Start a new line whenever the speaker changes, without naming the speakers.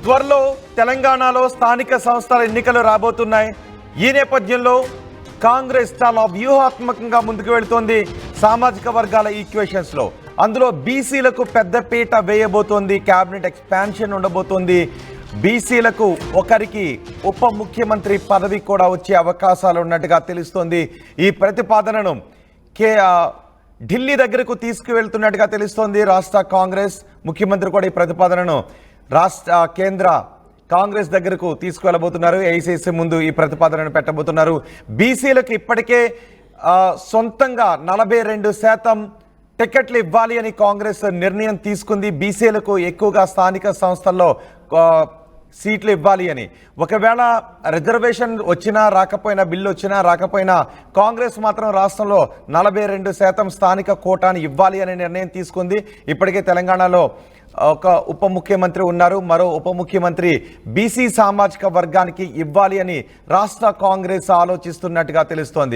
త్వరలో తెలంగాణలో స్థానిక సంస్థల ఎన్నికలు రాబోతున్నాయి. ఈ నేపథ్యంలో కాంగ్రెస్ చాలా వ్యూహాత్మకంగా ముందుకు వెళుతోంది సామాజిక వర్గాల ఈక్వేషన్స్ లో. అందులో బీసీలకు పెద్ద పీట వేయబోతోంది. క్యాబినెట్ ఎక్స్పాన్షన్ ఉండబోతోంది. బీసీలకు ఒకరికి ఉప ముఖ్యమంత్రి పదవి కూడా వచ్చే అవకాశాలు ఉన్నట్టుగా తెలుస్తోంది. ఈ ప్రతిపాదనను ఢిల్లీ దగ్గరకు తీసుకువెళ్తున్నట్టుగా తెలుస్తోంది రాష్ట్ర కాంగ్రెస్. ముఖ్యమంత్రి కూడా ఈ ప్రతిపాదనను కేంద్ర కాంగ్రెస్ దగ్గరకు తీసుకువెళ్ళబోతున్నారు. ఏఐసీసీ ముందు ఈ ప్రతిపాదనను పెట్టబోతున్నారు. బీసీలకు ఇప్పటికే సొంతంగా 42% టికెట్లు ఇవ్వాలి అని కాంగ్రెస్ నిర్ణయం తీసుకుంది. బీసీలకు ఎక్కువగా స్థానిక సంస్థల్లో సీట్లు ఇవ్వాలి అని. ఒకవేళ రిజర్వేషన్ వచ్చినా రాకపోయినా, బిల్లు వచ్చినా రాకపోయినా, కాంగ్రెస్ మాత్రం రాష్ట్రంలో 42% స్థానిక కోటాను ఇవ్వాలి అనే నిర్ణయం తీసుకుంది. ఇప్పటికే తెలంగాణలో ఒక ఉప ముఖ్యమంత్రి ఉన్నారు. మరో ఉప ముఖ్యమంత్రి బీసీ సామాజిక వర్గానికి ఇవ్వాలి అని రాష్ట్ర కాంగ్రెస్ ఆలోచిస్తున్నట్టుగా తెలుస్తోంది.